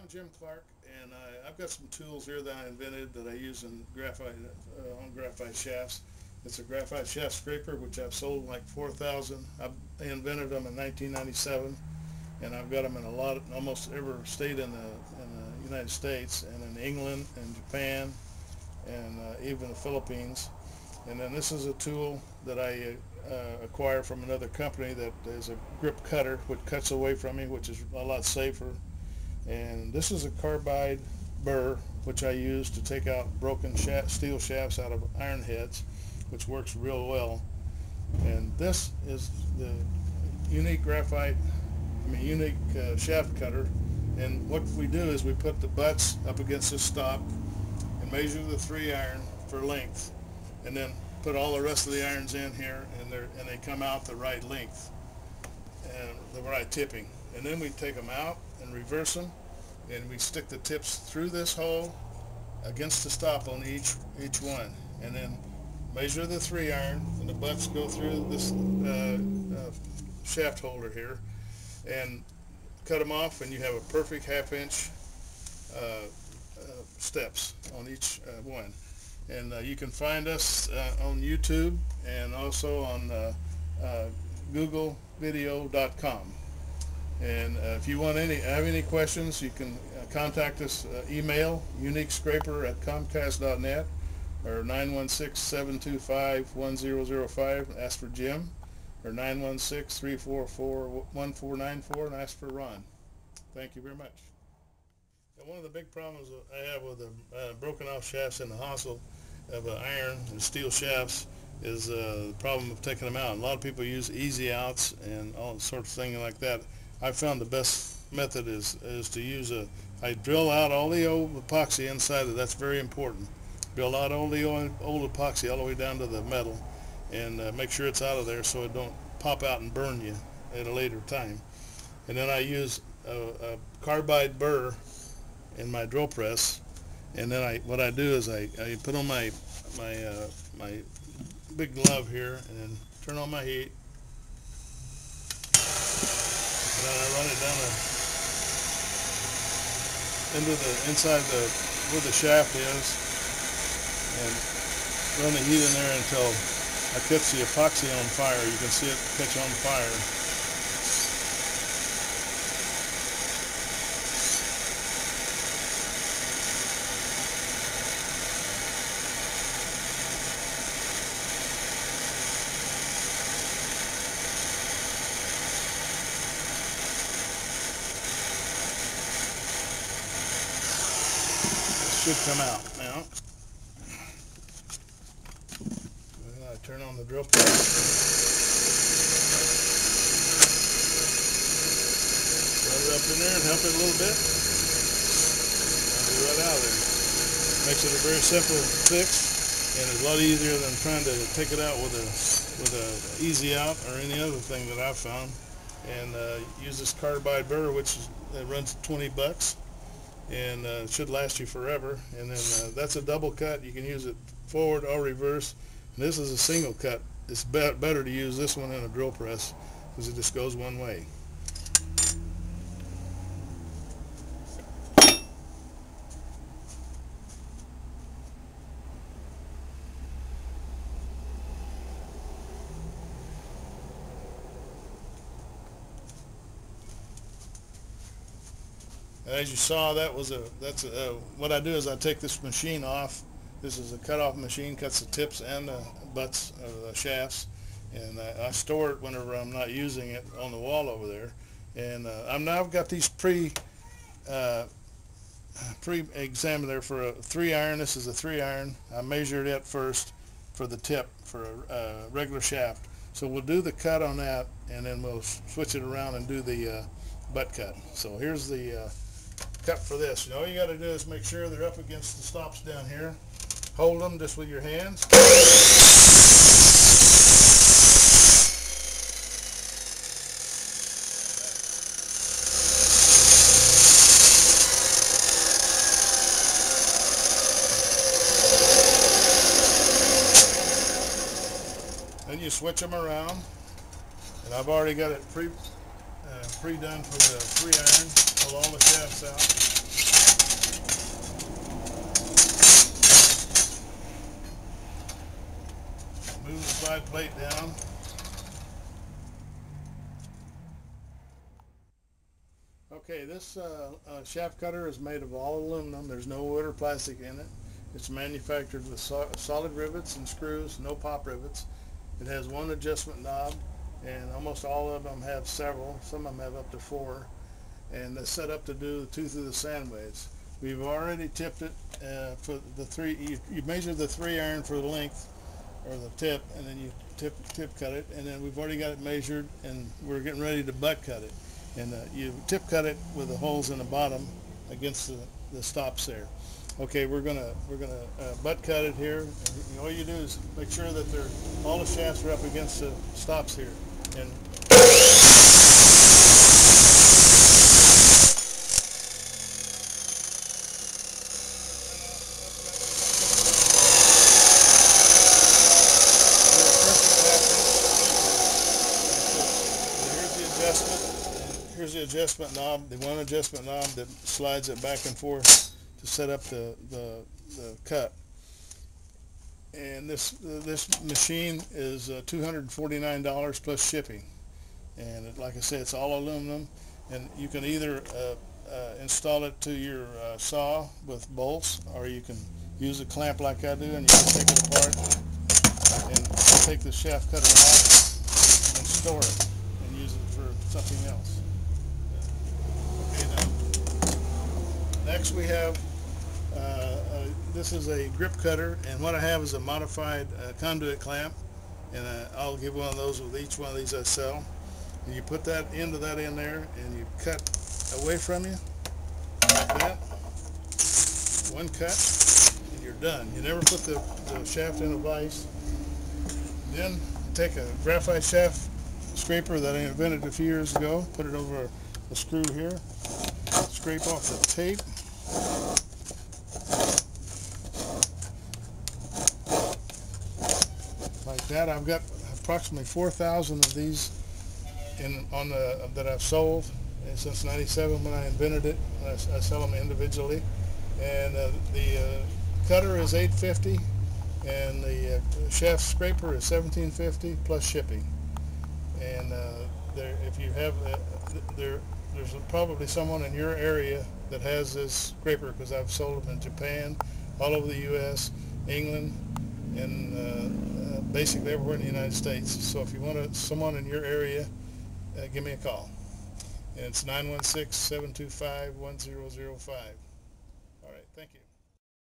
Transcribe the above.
I'm Jim Clark, and I've got some tools here that I invented that I use in graphite on graphite shafts. It's a graphite shaft scraper, which I've sold like 4,000. I invented them in 1997, and I've got them in almost every state in the United States, and in England and Japan, and even the Philippines. And then this is a tool that I acquired from another company that is a grip cutter, which cuts away from me, which is a lot safer. And this is a carbide burr, which I use to take out broken steel shafts out of iron heads, which works real well. And this is the Uneek shaft cutter. And what we do is we put the butts up against the stop and measure the 3-iron for length, and then put all the rest of the irons in here, and they come out the right length and the right tipping. And then we take them out and reverse them, and we stick the tips through this hole against the stop on each one, and then measure the 3-iron, and the butts go through this shaft holder here, and cut them off, and you have a perfect half-inch steps on each one. And you can find us on YouTube and also on googlevideo.com. And if you have any questions, you can contact us, email uneekscraper@comcast.net or 916-725-1005 and ask for Jim, or 916-344-1494 and ask for Ron. Thank you very much. And one of the big problems I have with the broken off shafts in the hosel of iron and steel shafts is the problem of taking them out. And a lot of people use easy outs and all sorts of things like that. I found the best method is to use I drill out all the old epoxy inside of it. That's very important. Drill out all the old epoxy all the way down to the metal, and make sure it's out of there so it don't pop out and burn you at a later time. And then I use a carbide burr in my drill press, and then what I do is I put on my big glove here, and then turn on my heat. And then I run it down into the inside where the shaft is, and run the heat in there until I catch the epoxy on fire. You can see it catch on fire. Should come out now. And I turn on the drill press. Run it up in there and help it a little bit. And be right out of there. Makes it a very simple fix, and it's a lot easier than trying to take it out with a easy out or any other thing that I've found. And use this carbide burr, which runs $20. And it should last you forever. And then that's a double cut. You can use it forward or reverse. And this is a single cut. It's better to use this one in a drill press because it just goes one way. As you saw, what I do is I take this machine off. This is a cut-off machine, cuts the tips and the butts of the shafts, and I store it whenever I'm not using it on the wall over there. And I've got these pre-examined there for a 3-iron. This is a 3-iron. I measured it first for the tip for a regular shaft. So we'll do the cut on that, and then we'll switch it around and do the butt cut. So here's the cut for this. All you got to do is make sure they're up against the stops down here. Hold them just with your hands. Then you switch them around, and I've already got it pre-done for the 3-iron. Pull all the shafts out. my plate down. Okay, this shaft cutter is made of all aluminum. There's no wood or plastic in it. It's manufactured with solid rivets and screws, no pop rivets. It has one adjustment knob, and almost all of them have several. Some of them have up to 4, and they're set up to do the tooth of the sand wedge. We've already tipped it for the 3. You measure the 3 iron for the length or the tip, and then you tip cut it, and then we've already got it measured, and we're getting ready to butt cut it. And you tip cut it with the holes in the bottom against the stops there. Okay, we're gonna butt cut it here. And all you do is make sure that all the shafts are up against the stops here. And here's the adjustment knob, the one adjustment knob that slides it back and forth to set up the cut. And this machine is $249 plus shipping. And like I said, it's all aluminum, and you can either install it to your saw with bolts, or you can use a clamp like I do, and you can take it apart and take the shaft cutter off and store it and use it for something else. Next we have, this is a grip cutter, and what I have is a modified conduit clamp, and I'll give one of those with each one of these I sell. And you put that end of that in there, and you cut away from you, like that. One cut, and you're done. You never put the shaft in a vise. Then take a graphite shaft scraper that I invented a few years ago, put it over a screw here, scrape off the tape, like that. I've got approximately 4,000 of these that I've sold since '97 when I invented it. I sell them individually, and the cutter is $850, and the shaft scraper is $1750 plus shipping. And if you have there's probably someone in your area that has this scraper, because I've sold them in Japan, all over the U.S., England, and basically everywhere in the United States. So if you want someone in your area, give me a call. And it's 916-725-1005. All right, thank you.